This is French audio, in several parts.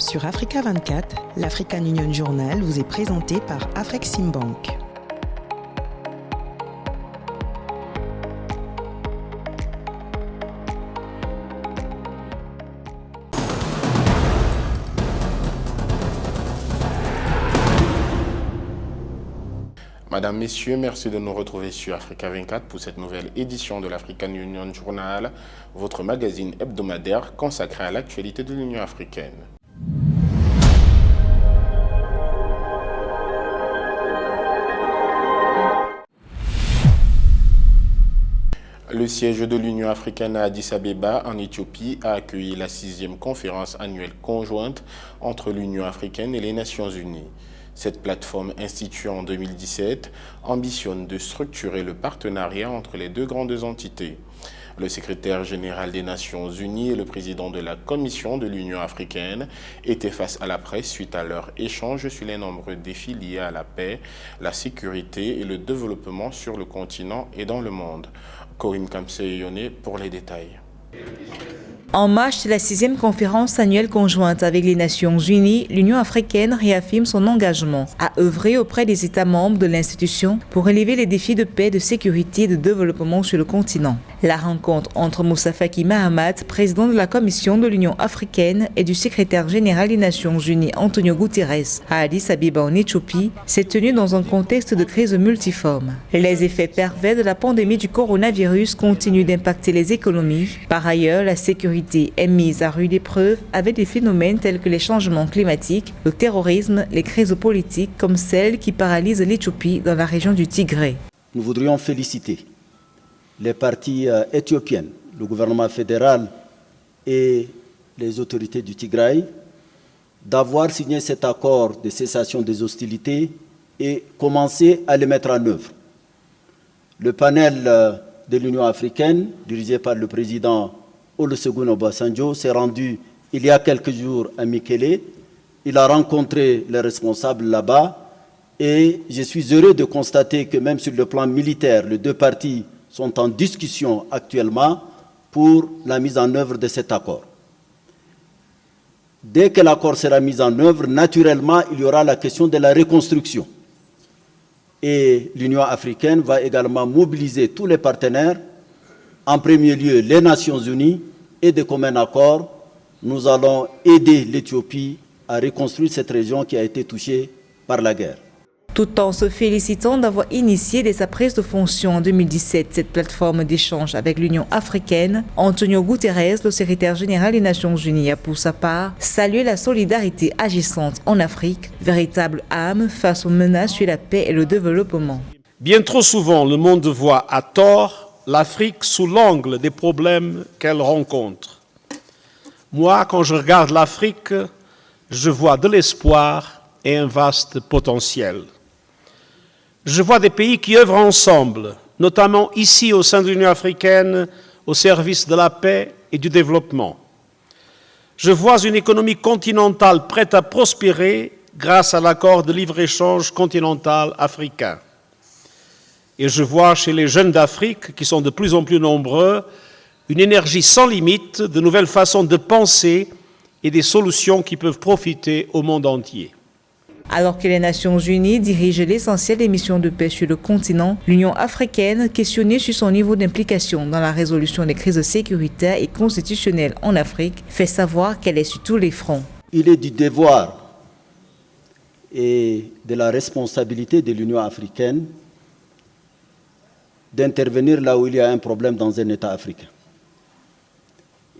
Sur Africa 24, l'African Union Journal vous est présenté par Afreximbank. Madame, Messieurs, merci de nous retrouver sur Africa 24 pour cette nouvelle édition de l'African Union Journal, votre magazine hebdomadaire consacré à l'actualité de l'Union africaine. Le siège de l'Union africaine à Addis Abeba, en Éthiopie, a accueilli la 6e conférence annuelle conjointe entre l'Union africaine et les Nations unies. Cette plateforme instituée en 2017 ambitionne de structurer le partenariat entre les deux grandes entités. Le secrétaire général des Nations unies et le président de la Commission de l'Union africaine étaient face à la presse suite à leur échange sur les nombreux défis liés à la paix, la sécurité et le développement sur le continent et dans le monde. Corinne Kamsey-Yone pour les détails. En marche de la 6e conférence annuelle conjointe avec les Nations unies, l'Union africaine réaffirme son engagement à œuvrer auprès des États membres de l'institution pour relever les défis de paix, de sécurité et de développement sur le continent. La rencontre entre Moussa Faki Mahamat, président de la Commission de l'Union africaine, et du secrétaire général des Nations unies, Antonio Guterres, à Addis Abeba en Éthiopie, s'est tenue dans un contexte de crise multiforme. Les effets pervers de la pandémie du coronavirus continuent d'impacter les économies. Par ailleurs, la sécurité est mise à rude épreuve avec des phénomènes tels que les changements climatiques, le terrorisme, les crises politiques comme celle qui paralyse l'Éthiopie dans la région du Tigré. Nous voudrions féliciter les parties éthiopiennes, le gouvernement fédéral et les autorités du Tigré d'avoir signé cet accord de cessation des hostilités et commencer à le mettre en œuvre. Le panel de l'Union africaine, dirigé par le président Olusegun Obasanjo, s'est rendu il y a quelques jours à Mekele. Il a rencontré les responsables là-bas et je suis heureux de constater que même sur le plan militaire, les deux parties sont en discussion actuellement pour la mise en œuvre de cet accord. Dès que l'accord sera mis en œuvre, naturellement, il y aura la question de la reconstruction. Et l'Union africaine va également mobiliser tous les partenaires, en premier lieu les Nations unies, et de commun accord, nous allons aider l'Éthiopie à reconstruire cette région qui a été touchée par la guerre. Tout en se félicitant d'avoir initié dès sa prise de fonction en 2017 cette plateforme d'échange avec l'Union africaine, Antonio Guterres, le secrétaire général des Nations unies, a pour sa part salué la solidarité agissante en Afrique, véritable âme face aux menaces sur la paix et le développement. Bien trop souvent, le monde voit à tort l'Afrique sous l'angle des problèmes qu'elle rencontre. Moi, quand je regarde l'Afrique, je vois de l'espoir et un vaste potentiel. Je vois des pays qui œuvrent ensemble, notamment ici au sein de l'Union africaine, au service de la paix et du développement. Je vois une économie continentale prête à prospérer grâce à l'accord de libre-échange continental africain. Et je vois chez les jeunes d'Afrique, qui sont de plus en plus nombreux, une énergie sans limite, de nouvelles façons de penser et des solutions qui peuvent profiter au monde entier. Alors que les Nations unies dirigent l'essentiel des missions de paix sur le continent, l'Union africaine, questionnée sur son niveau d'implication dans la résolution des crises sécuritaires et constitutionnelles en Afrique, fait savoir qu'elle est sur tous les fronts. Il est du devoir et de la responsabilité de l'Union africaine d'intervenir là où il y a un problème dans un État africain.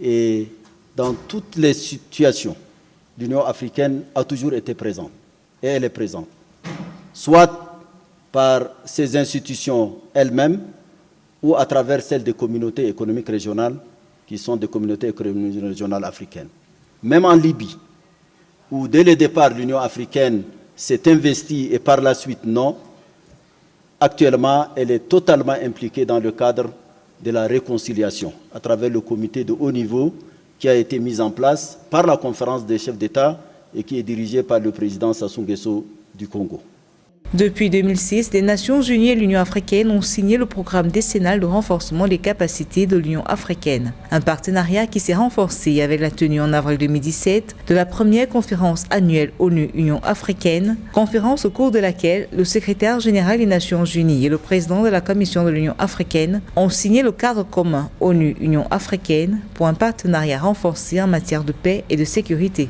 Et dans toutes les situations, l'Union africaine a toujours été présente. Et elle est présente, soit par ses institutions elles-mêmes ou à travers celles des communautés économiques régionales qui sont des communautés économiques régionales africaines. Même en Libye, où dès le départ l'Union africaine s'est investie et par la suite non, actuellement elle est totalement impliquée dans le cadre de la réconciliation à travers le comité de haut niveau qui a été mis en place par la conférence des chefs d'État et qui est dirigé par le président Sassou Nguesso du Congo. Depuis 2006, les Nations Unies et l'Union africaine ont signé le programme décennal de renforcement des capacités de l'Union africaine. Un partenariat qui s'est renforcé avec la tenue en avril 2017 de la première conférence annuelle ONU-Union africaine, conférence au cours de laquelle le secrétaire général des Nations Unies et le président de la Commission de l'Union africaine ont signé le cadre commun ONU-Union africaine pour un partenariat renforcé en matière de paix et de sécurité.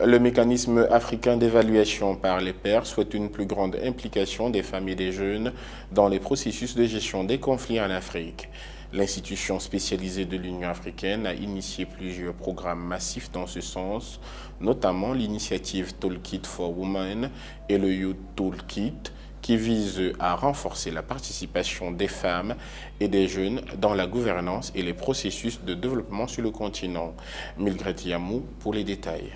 Le mécanisme africain d'évaluation par les pairs souhaite une plus grande implication des femmes et des jeunes dans les processus de gestion des conflits en Afrique. L'institution spécialisée de l'Union africaine a initié plusieurs programmes massifs dans ce sens, notamment l'initiative Toolkit for Women et le Youth Toolkit, qui vise à renforcer la participation des femmes et des jeunes dans la gouvernance et les processus de développement sur le continent. Mildred Yamou pour les détails.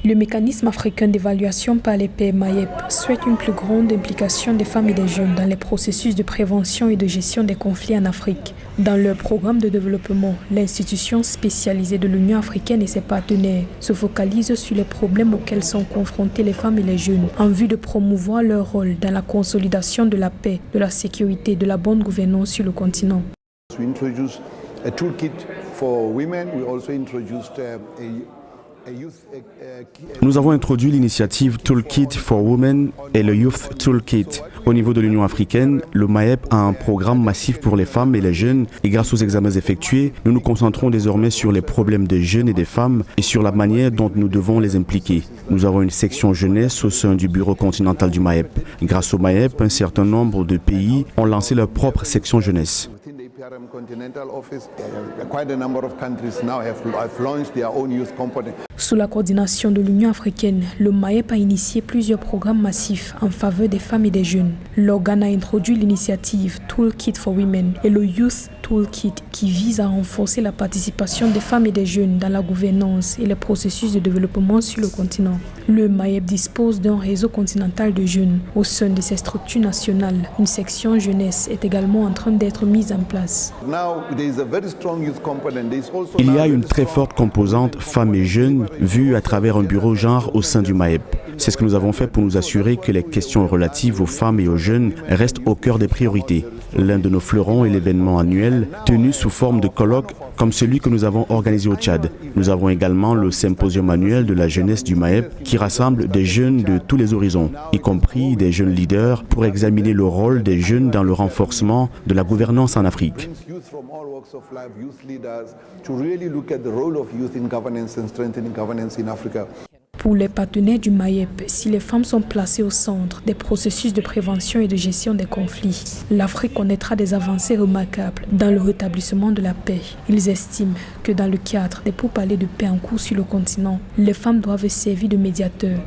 Le mécanisme africain d'évaluation par les pairs MAEP souhaite une plus grande implication des femmes et des jeunes dans les processus de prévention et de gestion des conflits en Afrique. Dans leur programme de développement, l'institution spécialisée de l'Union africaine et ses partenaires se focalisent sur les problèmes auxquels sont confrontés les femmes et les jeunes en vue de promouvoir leur rôle dans la consolidation de la paix, de la sécurité et de la bonne gouvernance sur le continent. We introduced a toolkit for women. We also introduced Nous avons introduit l'initiative Toolkit for Women et le Youth Toolkit. Au niveau de l'Union africaine, le MAEP a un programme massif pour les femmes et les jeunes et grâce aux examens effectués, nous nous concentrons désormais sur les problèmes des jeunes et des femmes et sur la manière dont nous devons les impliquer. Nous avons une section jeunesse au sein du bureau continental du MAEP. Grâce au MAEP, un certain nombre de pays ont lancé leur propre section jeunesse. Sous la coordination de l'Union africaine, le MAEP a initié plusieurs programmes massifs en faveur des femmes et des jeunes. L'organe a introduit l'initiative Toolkit for Women et le Youth Toolkit qui vise à renforcer la participation des femmes et des jeunes dans la gouvernance et les processus de développement sur le continent. Le MAEP dispose d'un réseau continental de jeunes. Au sein de ses structures nationales, une section jeunesse est également en train d'être mise en place. Il y a une très forte composante femmes et jeunes vue à travers un bureau genre au sein du MAEP. C'est ce que nous avons fait pour nous assurer que les questions relatives aux femmes et aux jeunes restent au cœur des priorités. L'un de nos fleurons est l'événement annuel tenu sous forme de colloque comme celui que nous avons organisé au Tchad. Nous avons également le symposium annuel de la jeunesse du MAEP qui rassemble des jeunes de tous les horizons, y compris des jeunes leaders, pour examiner le rôle des jeunes dans le renforcement de la gouvernance en Afrique. Pour les partenaires du MAEP, si les femmes sont placées au centre des processus de prévention et de gestion des conflits, l'Afrique connaîtra des avancées remarquables dans le rétablissement de la paix. Ils estiment que dans le cadre des pourparlers de paix en cours sur le continent, les femmes doivent servir de médiateurs.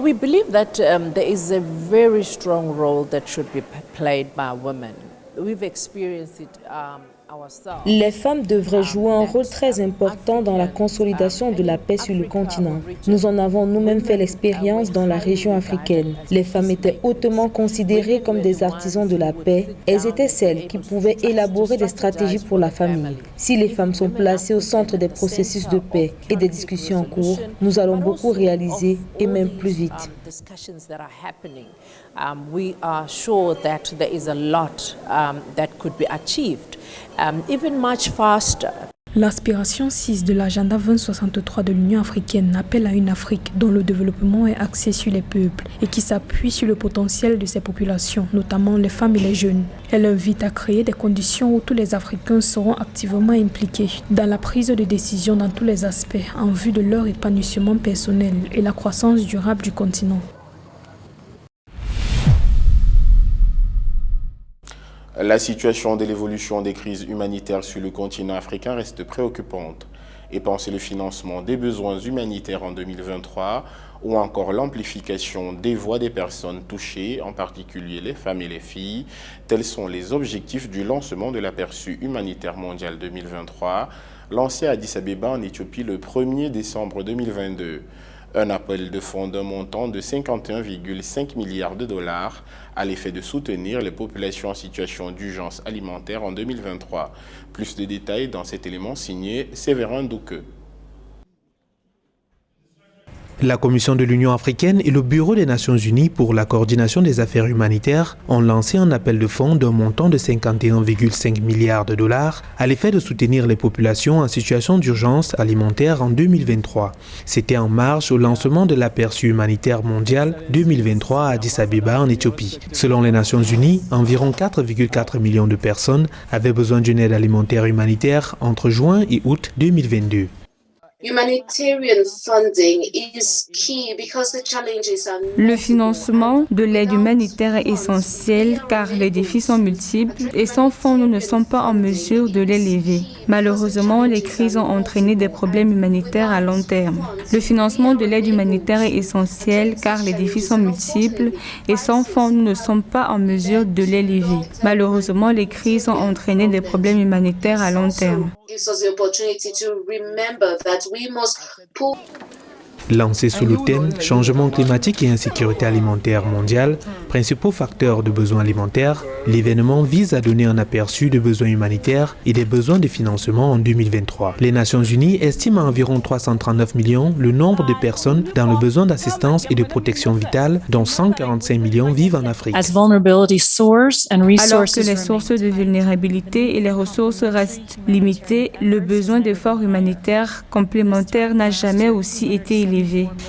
We believe that there is a very strong role that should be played by women. We've experienced it ourselves. Les femmes devraient jouer un rôle très important dans la consolidation de la paix sur le continent. Nous en avons nous-mêmes fait l'expérience dans la région africaine. Les femmes étaient hautement considérées comme des artisans de la paix. Elles étaient celles qui pouvaient élaborer des stratégies pour la famille. Si les femmes sont placées au centre des processus de paix et des discussions en cours, nous allons beaucoup réaliser et même plus vite. We are sure that there is a lot that could be achieved, even much faster. L'aspiration 6 de l'agenda 2063 de l'Union africaine appelle à une Afrique dont le développement est axé sur les peuples et qui s'appuie sur le potentiel de ses populations, notamment les femmes et les jeunes. Elle invite à créer des conditions où tous les Africains seront activement impliqués dans la prise de décision dans tous les aspects en vue de leur épanouissement personnel et la croissance durable du continent. La situation de l'évolution des crises humanitaires sur le continent africain reste préoccupante. Et penser le financement des besoins humanitaires en 2023 ou encore l'amplification des voix des personnes touchées, en particulier les femmes et les filles, tels sont les objectifs du lancement de l'aperçu humanitaire mondial 2023, lancé à Addis Abeba en Éthiopie le 1er décembre 2022. Un appel de fonds d'un montant de 51,5 milliards de dollars à l'effet de soutenir les populations en situation d'urgence alimentaire en 2023. Plus de détails dans cet élément signé Séverin Douque. La Commission de l'Union africaine et le Bureau des Nations unies pour la coordination des affaires humanitaires ont lancé un appel de fonds d'un montant de 51,5 milliards de dollars à l'effet de soutenir les populations en situation d'urgence alimentaire en 2023. C'était en marge au lancement de l'aperçu humanitaire mondial 2023 à Addis Abeba en Éthiopie. Selon les Nations unies, environ 4,4 millions de personnes avaient besoin d'une aide alimentaire humanitaire entre juin et août 2022. Le financement de l'aide humanitaire est essentiel car les défis sont multiples et sans fonds, nous ne sommes pas en mesure de les lever. Malheureusement, les crises ont entraîné des problèmes humanitaires à long terme. Le financement de l'aide humanitaire est essentiel car les défis sont multiples et sans fonds, nous ne sommes pas en mesure de les lever. Malheureusement, les crises ont entraîné des problèmes humanitaires à long terme. Lancé sous le thème « Changement climatique et insécurité alimentaire mondiale, principaux facteurs de besoins alimentaires », l'événement vise à donner un aperçu des besoins humanitaires et des besoins de financement en 2023. Les Nations unies estiment à environ 339 millions le nombre de personnes dans le besoin d'assistance et de protection vitale, dont 145 millions vivent en Afrique. Alors que les sources de vulnérabilité et les ressources restent limitées, le besoin d'efforts humanitaires complémentaires n'a jamais aussi été élevé.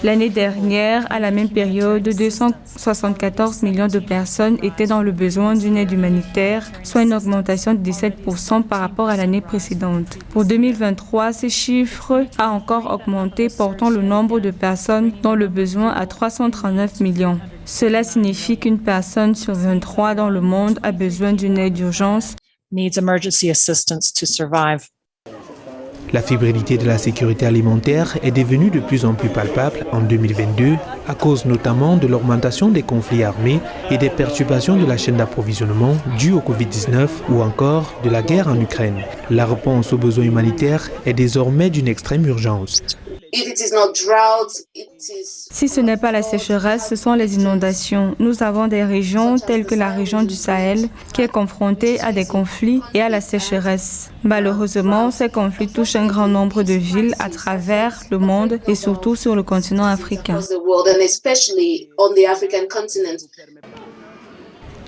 L'année dernière, à la même période, 274 millions de personnes étaient dans le besoin d'une aide humanitaire, soit une augmentation de 17% par rapport à l'année précédente. Pour 2023, ce chiffre a encore augmenté, portant le nombre de personnes dans le besoin à 339 millions. Cela signifie qu'une personne sur 23 dans le monde a besoin d'une aide d'urgence. La fébrilité de la sécurité alimentaire est devenue de plus en plus palpable en 2022 à cause notamment de l'augmentation des conflits armés et des perturbations de la chaîne d'approvisionnement dues au Covid-19 ou encore de la guerre en Ukraine. La réponse aux besoins humanitaires est désormais d'une extrême urgence. Si ce n'est pas la sécheresse, ce sont les inondations. Nous avons des régions telles que la région du Sahel qui est confrontée à des conflits et à la sécheresse. Malheureusement, ces conflits touchent un grand nombre de villes à travers le monde et surtout sur le continent africain.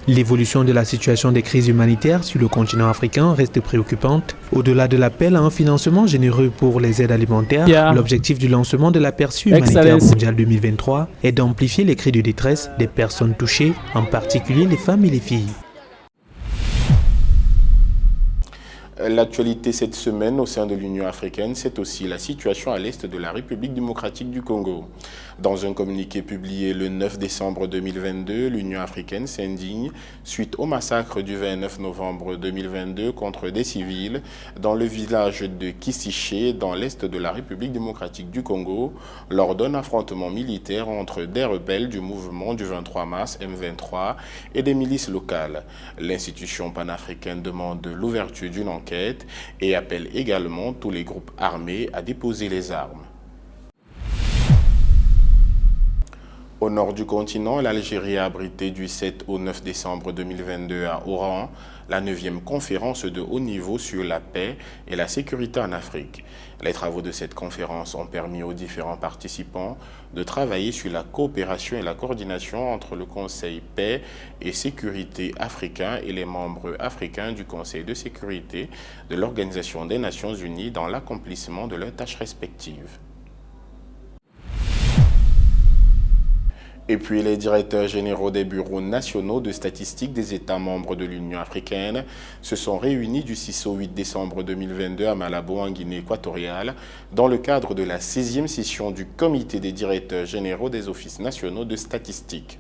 L'évolution de la situation des crises humanitaires sur le continent africain reste préoccupante. Au-delà de l'appel à un financement généreux pour les aides alimentaires, l'objectif du lancement de l'aperçu humanitaire mondial 2023 est d'amplifier les cris de détresse des personnes touchées, en particulier les femmes et les filles. L'actualité cette semaine au sein de l'Union africaine, c'est aussi la situation à l'est de la République démocratique du Congo. Dans un communiqué publié le 9 décembre 2022, l'Union africaine s'indigne suite au massacre du 29 novembre 2022 contre des civils dans le village de Kisiché, dans l'est de la République démocratique du Congo, lors d'un affrontement militaire entre des rebelles du mouvement du 23 mars M23 et des milices locales. L'institution panafricaine demande l'ouverture d'une enquête et appelle également tous les groupes armés à déposer les armes. Au nord du continent, l'Algérie a abrité du 7 au 9 décembre 2022 à Oran la 9e conférence de haut niveau sur la paix et la sécurité en Afrique. Les travaux de cette conférence ont permis aux différents participants de travailler sur la coopération et la coordination entre le Conseil paix et sécurité africain et les membres africains du Conseil de sécurité de l'Organisation des Nations Unies dans l'accomplissement de leurs tâches respectives. Et puis les directeurs généraux des bureaux nationaux de statistiques des États membres de l'Union africaine se sont réunis du 6 au 8 décembre 2022 à Malabo, en Guinée équatoriale, dans le cadre de la 6e session du Comité des directeurs généraux des offices nationaux de statistiques.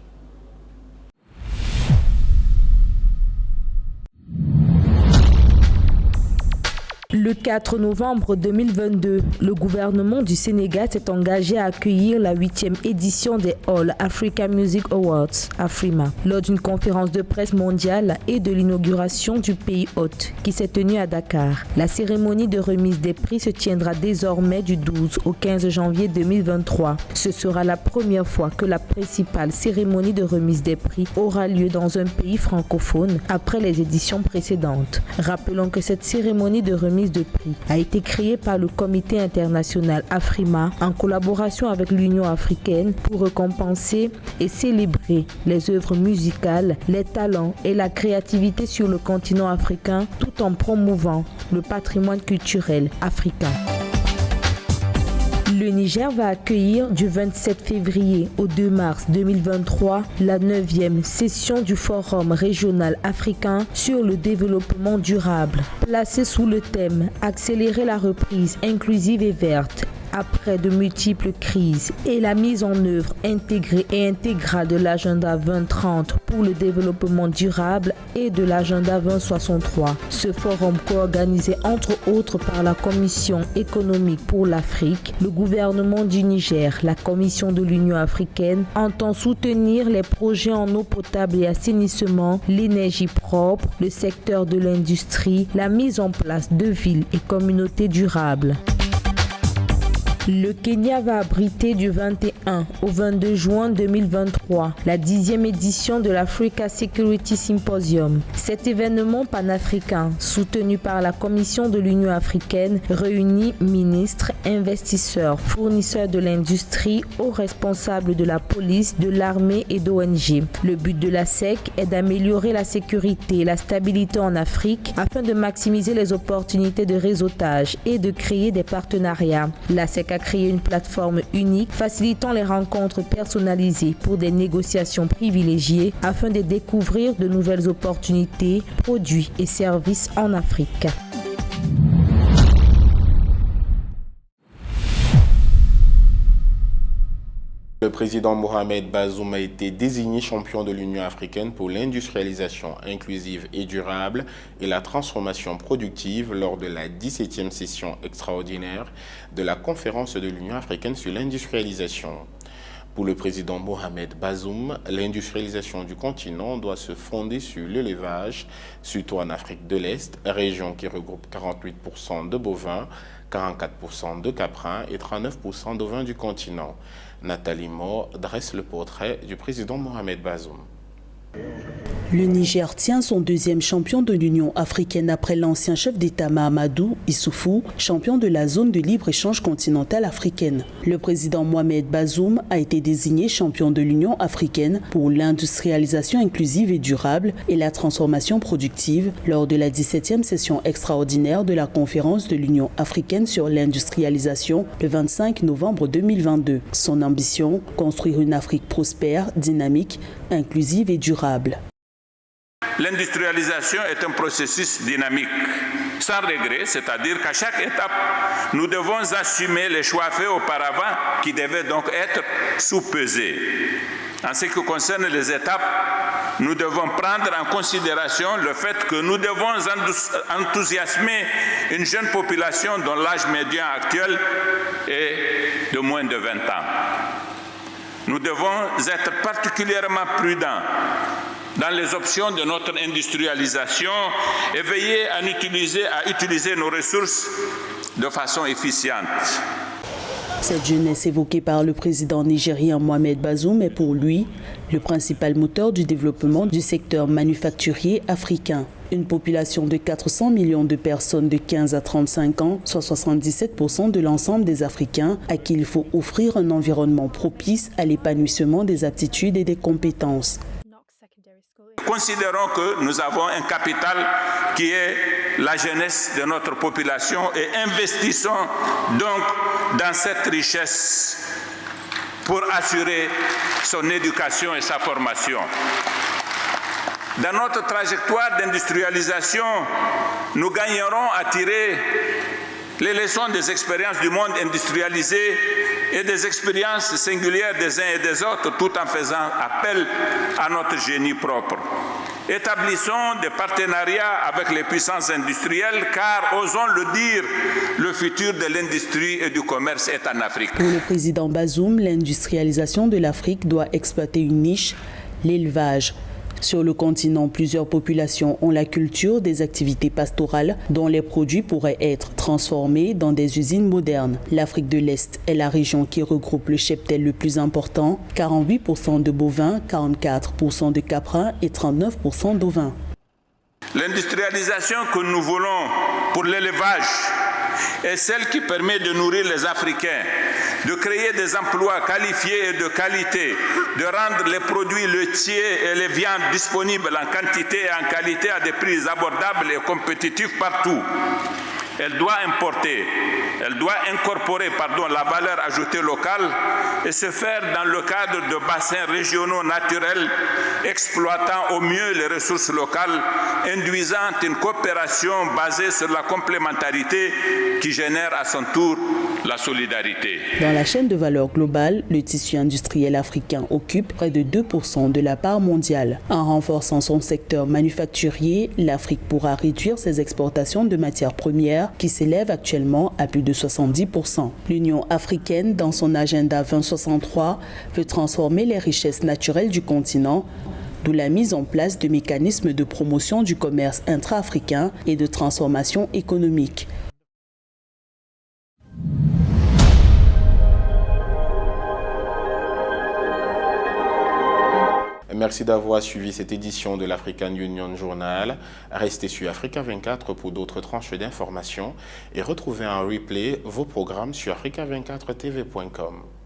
Le 4 novembre 2022, le gouvernement du Sénégal s'est engagé à accueillir la 8e édition des All Africa Music Awards, AFRIMA, lors d'une conférence de presse mondiale et de l'inauguration du pays hôte qui s'est tenue à Dakar. La cérémonie de remise des prix se tiendra désormais du 12 au 15 janvier 2023. Ce sera la première fois que la principale cérémonie de remise des prix aura lieu dans un pays francophone après les éditions précédentes. Rappelons que cette cérémonie de remise de de prix a été créée par le Comité international Afrima en collaboration avec l'Union africaine pour récompenser et célébrer les œuvres musicales, les talents et la créativité sur le continent africain tout en promouvant le patrimoine culturel africain. Le Niger va accueillir du 27 février au 2 mars 2023 la 9e session du Forum régional africain sur le développement durable, placée sous le thème « Accélérer la reprise inclusive et verte ». Après de multiples crises et la mise en œuvre intégrée et intégrale de l'agenda 2030 pour le développement durable et de l'agenda 2063. Ce forum co-organisé entre autres par la Commission économique pour l'Afrique, le gouvernement du Niger, la Commission de l'Union africaine, entend soutenir les projets en eau potable et assainissement, l'énergie propre, le secteur de l'industrie, la mise en place de villes et communautés durables. Le Kenya va abriter du 21 au 22 juin 2023 la 10e édition de l'Africa Security Symposium. Cet événement panafricain, soutenu par la Commission de l'Union africaine, réunit ministres, investisseurs, fournisseurs de l'industrie, hauts responsables de la police, de l'armée et d'ONG. Le but de la SEC est d'améliorer la sécurité et la stabilité en Afrique afin de maximiser les opportunités de réseautage et de créer des partenariats. La SEC a créé une plateforme unique facilitant les rencontres personnalisées pour des négociations privilégiées afin de découvrir de nouvelles opportunités, produits et services en Afrique. Le président Mohamed Bazoum a été désigné champion de l'Union africaine pour l'industrialisation inclusive et durable et la transformation productive lors de la 17e session extraordinaire de la conférence de l'Union africaine sur l'industrialisation. Pour le président Mohamed Bazoum, l'industrialisation du continent doit se fonder sur l'élevage, surtout en Afrique de l'Est, région qui regroupe 48% de bovins, 44% de caprins et 39% d'ovins du continent. Nathalie Moore dresse le portrait du président Mohamed Bazoum. Le Niger tient son deuxième champion de l'Union africaine après l'ancien chef d'État Mahamadou Issoufou, champion de la zone de libre-échange continentale africaine. Le président Mohamed Bazoum a été désigné champion de l'Union africaine pour l'industrialisation inclusive et durable et la transformation productive lors de la 17e session extraordinaire de la conférence de l'Union africaine sur l'industrialisation le 25 novembre 2022. Son ambition, construire une Afrique prospère, dynamique, inclusive et durable. L'industrialisation est un processus dynamique, sans regret, c'est-à-dire qu'à chaque étape, nous devons assumer les choix faits auparavant qui devaient donc être sous-pesés. En ce qui concerne les étapes, nous devons prendre en considération le fait que nous devons enthousiasmer une jeune population dont l'âge médian actuel est de moins de 20 ans. Nous devons être particulièrement prudents dans les options de notre industrialisation et veiller à utiliser nos ressources de façon efficiente. Cette jeunesse évoquée par le président nigérien Mohamed Bazoum est pour lui le principal moteur du développement du secteur manufacturier africain. Une population de 400 millions de personnes de 15 à 35 ans, soit 77% de l'ensemble des Africains, à qui il faut offrir un environnement propice à l'épanouissement des aptitudes et des compétences. Considérons que nous avons un capital qui est la jeunesse de notre population et investissons donc dans cette richesse pour assurer son éducation et sa formation. Dans notre trajectoire d'industrialisation, nous gagnerons à tirer les leçons des expériences du monde industrialisé et des expériences singulières des uns et des autres, tout en faisant appel à notre génie propre. Établissons des partenariats avec les puissances industrielles, car, osons le dire, le futur de l'industrie et du commerce est en Afrique. Pour le président Bazoum, l'industrialisation de l'Afrique doit exploiter une niche, l'élevage. Sur le continent, plusieurs populations ont la culture des activités pastorales dont les produits pourraient être transformés dans des usines modernes. L'Afrique de l'Est est la région qui regroupe le cheptel le plus important, 48% de bovins, 44% de caprins et 39% d'ovins. L'industrialisation que nous voulons pour l'élevage est celle qui permet de nourrir les Africains, de créer des emplois qualifiés et de qualité, de rendre les produits laitiers et les viandes disponibles en quantité et en qualité à des prix abordables et compétitifs partout. Elle doit incorporer la valeur ajoutée locale et se faire dans le cadre de bassins régionaux naturels exploitant au mieux les ressources locales, induisant une coopération basée sur la complémentarité qui génère à son tour la solidarité. Dans la chaîne de valeur globale, le tissu industriel africain occupe près de 2% de la part mondiale. En renforçant son secteur manufacturier, l'Afrique pourra réduire ses exportations de matières premières qui s'élèvent actuellement à plus de 70%. L'Union africaine, dans son agenda 2063, veut transformer les richesses naturelles du continent, d'où la mise en place de mécanismes de promotion du commerce intra-africain et de transformation économique. Merci d'avoir suivi cette édition de l'African Union Journal. Restez sur Africa 24 pour d'autres tranches d'informations et retrouvez en replay vos programmes sur africa24tv.com.